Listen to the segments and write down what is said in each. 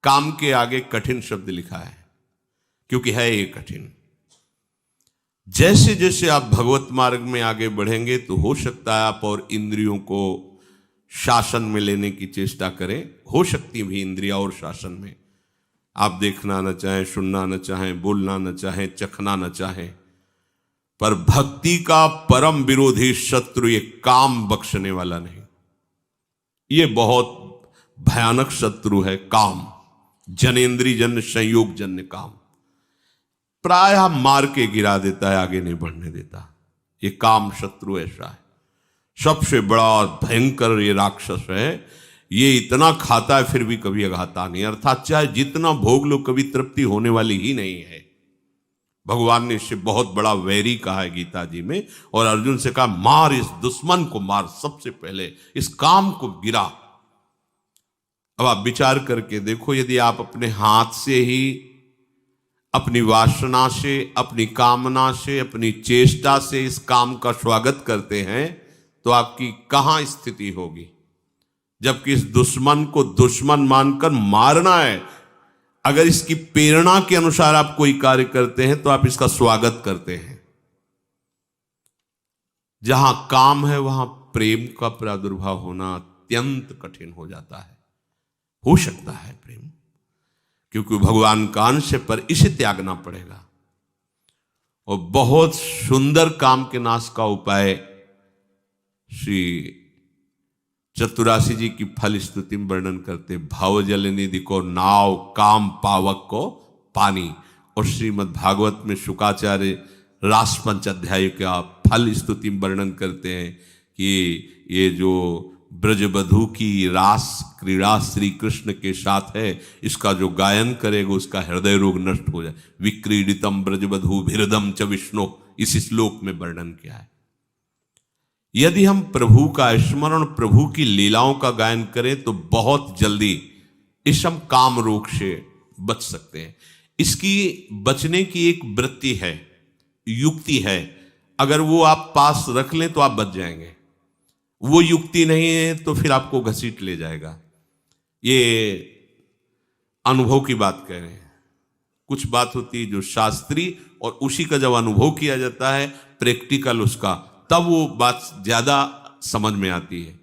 काम के आगे कठिन शब्द लिखा है, क्योंकि है ये कठिन। जैसे जैसे आप भगवत मार्ग में आगे बढ़ेंगे तो हो सकता है आप और इंद्रियों को शासन में लेने की चेष्टा करें। हो सकती भी इंद्रिया और शासन में, आप देखना न चाहें, सुनना न चाहें, बोलना न चाहें, चखना न चाहें, पर भक्ति का परम विरोधी शत्रु ये काम बख्शने वाला नहीं। ये बहुत भयानक शत्रु है काम, जनेन्द्रिय जन्य संयोग जन्य काम। प्रायः मार के गिरा देता है, आगे नहीं बढ़ने देता। ये काम शत्रु ऐसा है, सबसे बड़ा भयंकर ये राक्षस है। ये इतना खाता है फिर भी कभी अघाता नहीं, अर्थात चाहे जितना भोग लो कभी तृप्ति होने वाली ही नहीं है। भगवान ने इससे बहुत बड़ा वैरी कहा है गीता जी में, और अर्जुन से कहा मार इस दुश्मन को, मार सबसे पहले इस काम को गिरा। अब आप विचार करके देखो, यदि आप अपने हाथ से ही, अपनी वासना से, अपनी कामना से, अपनी चेष्टा से इस काम का स्वागत करते हैं तो आपकी कहां स्थिति होगी। जबकि इस दुश्मन को दुश्मन मानकर मारना है। अगर इसकी प्रेरणा के अनुसार आप कोई कार्य करते हैं तो आप इसका स्वागत करते हैं। जहां काम है वहां प्रेम का प्रादुर्भाव होना अत्यंत कठिन हो जाता है। हो सकता है प्रेम, क्योंकि भगवान का अंश है, पर इसे त्यागना पड़ेगा। और बहुत सुंदर काम के नाश का उपाय श्री चतुरासी जी की फल स्तुति में वर्णन करते। भाव जल निधि को नाव, काम पावक को पानी। और श्रीमद् भागवत में शुकाचार्य रास पंच अध्याय का फल स्तुति में वर्णन करते हैं कि ये जो ब्रजबधू की रास क्रीड़ा श्री कृष्ण के साथ है, इसका जो गायन करेगा उसका हृदय रोग नष्ट हो जाए। विक्रीडितम ब्रजबधू भिरदम च विष्णु, इस श्लोक में वर्णन किया है। यदि हम प्रभु का स्मरण, प्रभु की लीलाओं का गायन करें तो बहुत जल्दी इस हम काम रोग से बच सकते हैं। इसकी बचने की एक वृत्ति है, युक्ति है। अगर वो आप पास रख लें तो आप बच जाएंगे। वो युक्ति नहीं है तो फिर आपको घसीट ले जाएगा। ये अनुभव की बात कह रहे हैं। कुछ बात होती है जो शास्त्रीय, और उसी का जब अनुभव किया जाता है प्रैक्टिकल उसका, तब वो बात ज्यादा समझ में आती है।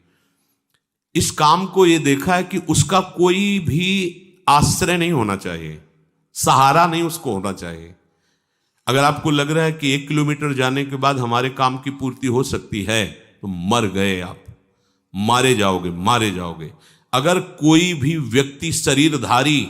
इस काम को ये देखा है कि उसका कोई भी आश्रय नहीं होना चाहिए, सहारा नहीं उसको होना चाहिए। अगर आपको लग रहा है कि 1 किलोमीटर जाने के बाद हमारे काम की पूर्ति हो सकती है तो मर गए आप, मारे जाओगे, मारे जाओगे। अगर कोई भी व्यक्ति शरीरधारी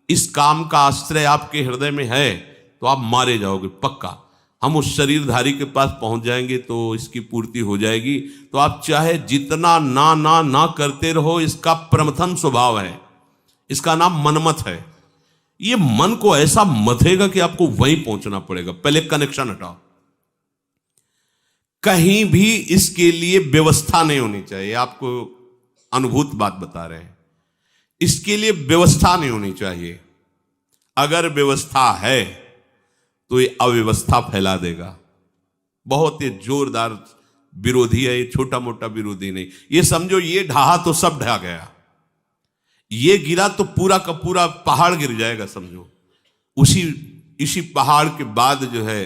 इस काम का आश्रय आपके हृदय में है तो आप मारे जाओगे पक्का। हम उस शरीरधारी के पास पहुंच जाएंगे तो इसकी पूर्ति हो जाएगी। तो आप चाहे जितना ना ना ना करते रहो, इसका प्रमथन स्वभाव है, इसका नाम मनमत है। ये मन को ऐसा मथेगा कि आपको वहीं पहुंचना पड़ेगा। पहले कनेक्शन हटाओ। कहीं भी इसके लिए व्यवस्था नहीं होनी चाहिए। आपको अनुभूत बात बता रहे हैं, इसके लिए व्यवस्था नहीं होनी चाहिए। अगर व्यवस्था है तो ये अव्यवस्था फैला देगा। बहुत ही जोरदार विरोधी है ये, छोटा मोटा विरोधी नहीं। ये समझो ये ढहा तो सब ढहा गया, ये गिरा तो पूरा का पूरा पहाड़ गिर जाएगा समझो। इसी पहाड़ के बाद जो है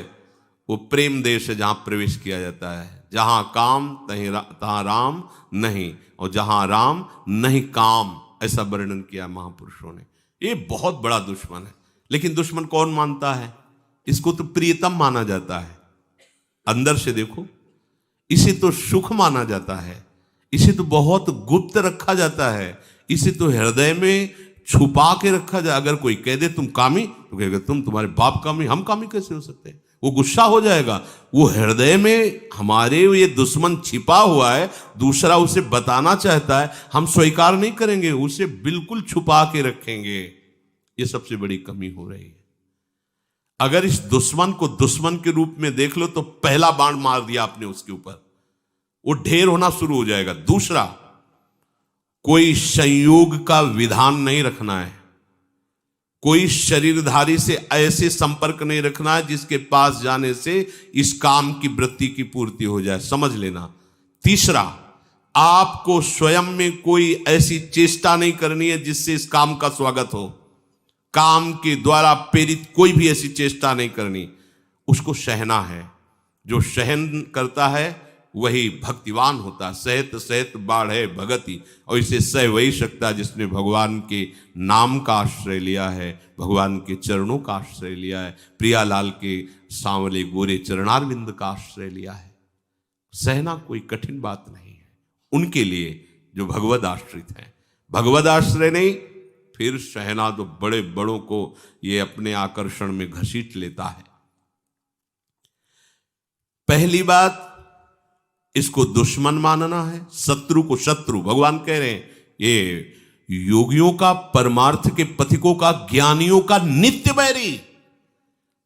वो प्रेम देश है, जहां प्रवेश किया जाता है। जहां काम तहां राम नहीं, और जहां राम नहीं काम, ऐसा वर्णन किया महापुरुषों ने। ये बहुत बड़ा दुश्मन है। लेकिन दुश्मन कौन मानता है? इसको तो प्रियतम माना जाता है। अंदर से देखो, इसे तो सुख माना जाता है, इसे तो बहुत गुप्त रखा जाता है, इसे तो हृदय में छुपा के रखा जाए। अगर कोई कह दे तुम कामी, तो कहेगा तुम्हारे बाप कामी, हम कामी कैसे हो सकते हैं? वो गुस्सा हो जाएगा। वो हृदय में हमारे ये दुश्मन छिपा हुआ है, दूसरा उसे बताना चाहता है, हम स्वीकार नहीं करेंगे, उसे बिल्कुल छुपा के रखेंगे। ये सबसे बड़ी कमी हो रही है। अगर इस दुश्मन को दुश्मन के रूप में देख लो तो पहला बाण मार दिया आपने उसके ऊपर, वो ढेर होना शुरू हो जाएगा। दूसरा, कोई संयोग का विधान नहीं रखना है, कोई शरीरधारी से ऐसे संपर्क नहीं रखना है जिसके पास जाने से इस काम की वृत्ति की पूर्ति हो जाए, समझ लेना। तीसरा, आपको स्वयं में कोई ऐसी चेष्टा नहीं करनी है जिससे इस काम का स्वागत हो। काम के द्वारा प्रेरित कोई भी ऐसी चेष्टा नहीं करनी, उसको सहना है। जो सहन करता है वही भक्तिवान होता है। सहत सहत बाढ़े भगति, और इसे सह वही सकता है जिसने भगवान के नाम का आश्रय लिया है, भगवान के चरणों का आश्रय लिया है, प्रियालाल के सांवले गोरे चरणारविंद का आश्रय लिया है। सहना कोई कठिन बात नहीं है उनके लिए जो भगवद आश्रित हैं। भगवद आश्रय नहीं, फिर सहना तो बड़े बड़ों को ये अपने आकर्षण में घसीट लेता है। पहली बात, इसको दुश्मन मानना है, शत्रु को शत्रु। भगवान कह रहे हैं ये योगियों का, परमार्थ के पथिकों का, ज्ञानियों का नित्य बैरी,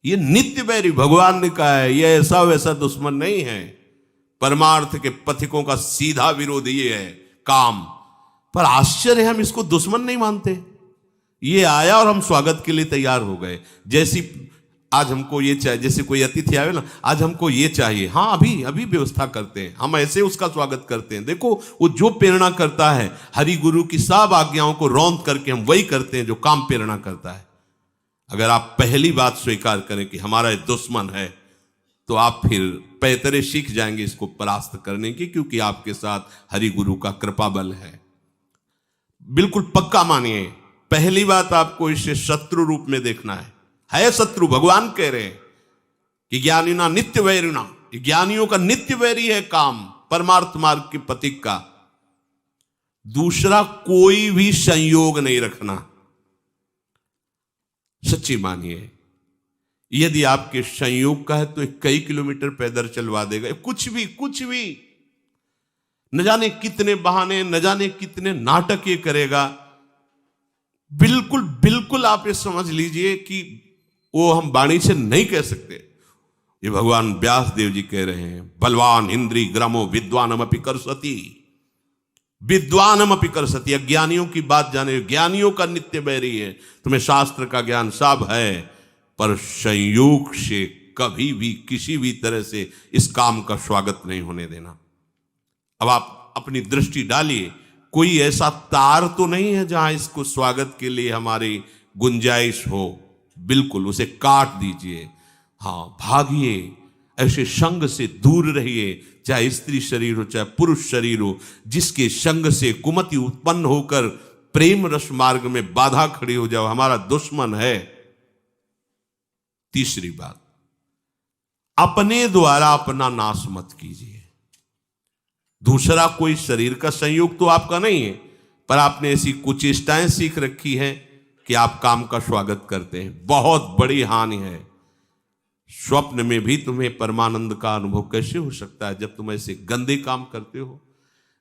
ये नित्य बैरी भगवान ने कहा है। ये ऐसा वैसा दुश्मन नहीं है। परमार्थ के पथिकों का सीधा विरोधी ये है काम। पर आश्चर्य, हम इसको दुश्मन नहीं मानते। ये आया और हम स्वागत के लिए तैयार हो गए। जैसी आज हमको ये चाहिए, जैसे कोई अतिथि आए ना, आज हमको ये चाहिए, हाँ अभी अभी व्यवस्था करते हैं, हम ऐसे उसका स्वागत करते हैं। देखो वो जो प्रेरणा करता है, हरि गुरु की सब आज्ञाओं को रौंद करके हम वही करते हैं जो काम प्रेरणा करता है। अगर आप पहली बात स्वीकार करें कि हमारा दुश्मन है, तो आप फिर पैतरे सीख जाएंगे इसको परास्त करने की, क्योंकि आपके साथ हरि गुरु का कृपा बल है। बिल्कुल पक्का मानिए, पहली बात आपको इसे शत्रु रूप में देखना है शत्रु। भगवान कह रहे हैं कि ज्ञानिना नित्य वैरिणा, ज्ञानियों का नित्य वैरी है काम, परमार्थ मार्ग के पथिक का। दूसरा, कोई भी संयोग नहीं रखना। सच्ची मानिए, यदि आपके संयोग का है तो कई किलोमीटर पैदल चलवा देगा। कुछ भी न जाने कितने बहाने, न जाने कितने नाटक ये करेगा। बिल्कुल आप ये समझ लीजिए कि वो हम वाणी से नहीं कह सकते। ये भगवान व्यास देव जी कह रहे हैं, बलवान इंद्री ग्रामो विद्वानमपि करसति, विद्वानमपि करसति। अज्ञानियों की बात जाने, ज्ञानियों का नित्य बैरी है। तुम्हें शास्त्र का ज्ञान सब है, पर संयोग से कभी भी किसी भी तरह से इस काम का स्वागत नहीं होने देना। अब आप अपनी दृष्टि डालिए, कोई ऐसा तार तो नहीं है जहां इसको स्वागत के लिए हमारी गुंजाइश हो। बिल्कुल उसे काट दीजिए। हाँ, भागिए, ऐसे संग से दूर रहिए, चाहे स्त्री शरीर हो चाहे पुरुष शरीर हो, जिसके संग से कुमति उत्पन्न होकर प्रेम रस मार्ग में बाधा खड़ी हो जाओ, हमारा दुश्मन है। तीसरी बात, अपने द्वारा अपना नाश मत कीजिए। दूसरा कोई शरीर का संयोग तो आपका नहीं है, पर आपने ऐसी कुचेष्टाएं सीख रखी है कि आप काम का स्वागत करते हैं। बहुत बड़ी हानि है। स्वप्न में भी तुम्हें परमानंद का अनुभव कैसे हो सकता है जब तुम ऐसे गंदे काम करते हो।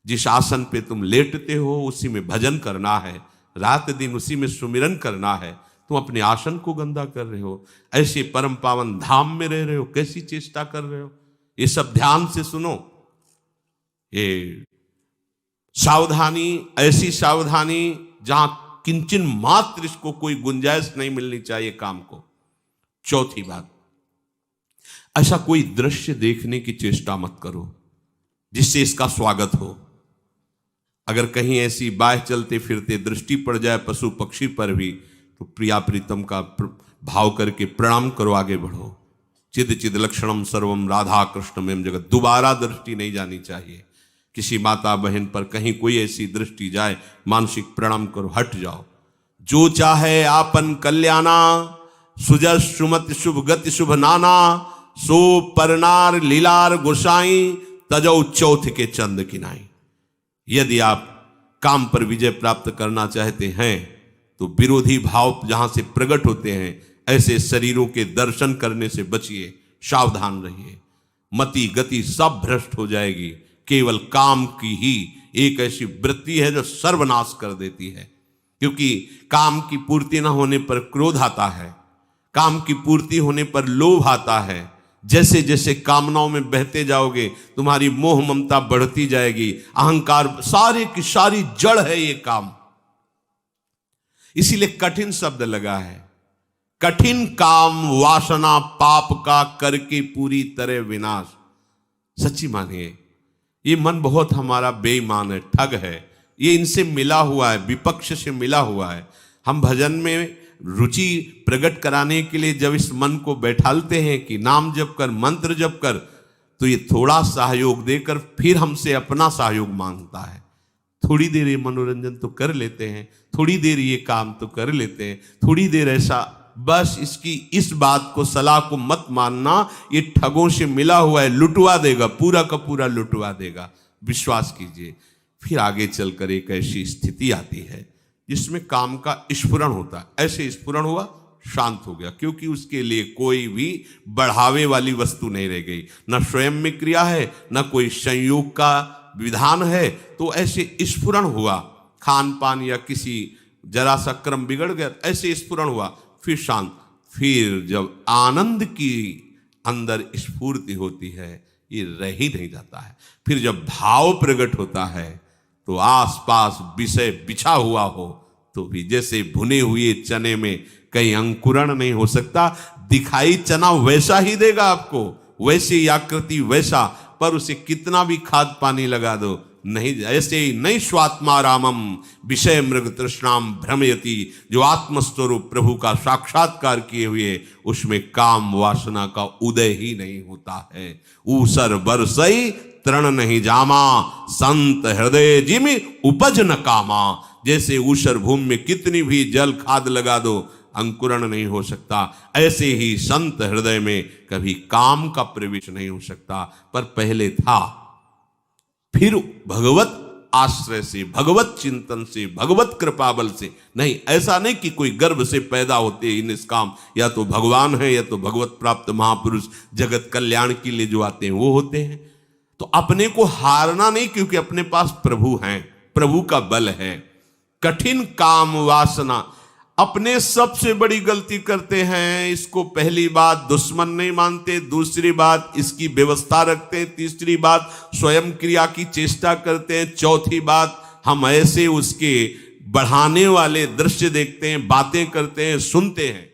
जिस आसन पे तुम लेटते हो उसी में भजन करना है, रात दिन उसी में सुमिरन करना है, तुम अपने आसन को गंदा कर रहे हो। ऐसे परम पावन धाम में रह रहे हो, कैसी चेष्टा कर रहे हो। ये सब ध्यान से सुनो। ये सावधानी, ऐसी सावधानी जहां किंचन मात्र इसको कोई गुंजाइश नहीं मिलनी चाहिए काम को। चौथी बात, ऐसा कोई दृश्य देखने की चेष्टा मत करो जिससे इसका स्वागत हो। अगर कहीं ऐसी बाह चलते फिरते दृष्टि पड़ जाए पशु पक्षी पर भी, तो प्रिया प्रीतम का भाव करके प्रणाम करो, आगे बढ़ो। चिद चिद लक्षणम सर्वम राधा कृष्णमें जगत। दोबारा दृष्टि नहीं जानी चाहिए। किसी माता बहन पर कहीं कोई ऐसी दृष्टि जाए, मानसिक प्रणाम करो, हट जाओ। जो चाहे आपन कल्याणा, सुजस सुमति शुभ गति शुभ नाना, सो परनार लीलार गोसाई, तजौ चौथ के चंद किनाई। यदि आप काम पर विजय प्राप्त करना चाहते हैं तो विरोधी भाव जहां से प्रकट होते हैं, ऐसे शरीरों के दर्शन करने से बचिए, सावधान रहिए। मति गति सब भ्रष्ट हो जाएगी। केवल काम की ही एक ऐसी वृत्ति है जो सर्वनाश कर देती है। क्योंकि काम की पूर्ति न होने पर क्रोध आता है, काम की पूर्ति होने पर लोभ आता है। जैसे जैसे कामनाओं में बहते जाओगे तुम्हारी मोह ममता बढ़ती जाएगी, अहंकार, सारे की सारी जड़ है ये काम। इसीलिए कठिन शब्द लगा है। कठिन काम वासना पाप का करके पूरी तरह विनाश। सच्ची मानिए, ये मन बहुत हमारा बेईमान है, ठग है। ये इनसे मिला हुआ है, विपक्ष से मिला हुआ है। हम भजन में रुचि प्रकट कराने के लिए जब इस मन को बैठालते हैं कि नाम जप कर, मंत्र जप कर, तो ये थोड़ा सहयोग देकर फिर हमसे अपना सहयोग मांगता है। थोड़ी देर ये मनोरंजन तो कर लेते हैं, थोड़ी देर ये काम तो कर लेते हैं, थोड़ी देर ऐसा, बस इसकी इस बात को, सलाह को मत मानना, ये ठगों से मिला हुआ है, लुटवा देगा, पूरा का पूरा लुटवा देगा, विश्वास कीजिए। फिर आगे चलकर एक ऐसी स्थिति आती है जिसमें काम का स्फुरण होता है। ऐसे स्फुरण हुआ, शांत हो गया, क्योंकि उसके लिए कोई भी बढ़ावे वाली वस्तु नहीं रह गई, न स्वयं में क्रिया है, न कोई संयोग का विधान है। तो ऐसे स्फुरण हुआ, खान पान या किसी जरा सा क्रम बिगड़ गया, ऐसे स्फुरण हुआ, फिर शांत। फिर जब आनंद की अंदर स्फूर्ति होती है, ये रह ही नहीं जाता है। फिर जब भाव प्रकट होता है तो आसपास विषय बिछा हुआ हो तो भी जैसे भुने हुए चने में कहीं अंकुरण नहीं हो सकता, दिखाई चना वैसा ही देगा आपको, वैसी आकृति वैसा, पर उसे कितना भी खाद पानी लगा दो नहीं, ऐसे ही नहीं। स्वात्मा रामम विषय मृग तृष्णाम भ्रमयति, जो आत्मस्वरूप प्रभु का साक्षात्कार किए हुए उसमें काम वासना का उदय ही नहीं होता है। ऊसर बरसई तृण नहीं जामा, संत हृदय जिमि उपज न कामा। जैसे ऊसर भूमि में कितनी भी जल खाद लगा दो, अंकुरण नहीं हो सकता, ऐसे ही संत हृदय में कभी काम का प्रवेश नहीं हो सकता। पर पहले था, फिर भगवत आश्रय से, भगवत चिंतन से, भगवत कृपा बल से नहीं। ऐसा नहीं कि कोई गर्भ से पैदा होते ही निष्काम, या तो भगवान है या तो भगवत प्राप्त महापुरुष जगत कल्याण के लिए जो आते हैं वो होते हैं। तो अपने को हारना नहीं, क्योंकि अपने पास प्रभु हैं, प्रभु का बल है। कठिन काम वासना, अपने सबसे बड़ी गलती करते हैं, इसको पहली बात दुश्मन नहीं मानते, दूसरी बात इसकी व्यवस्था रखते हैं, तीसरी बात स्वयं क्रिया की चेष्टा करते हैं, चौथी बात हम ऐसे उसके बढ़ाने वाले दृश्य देखते हैं, बातें करते हैं, सुनते हैं।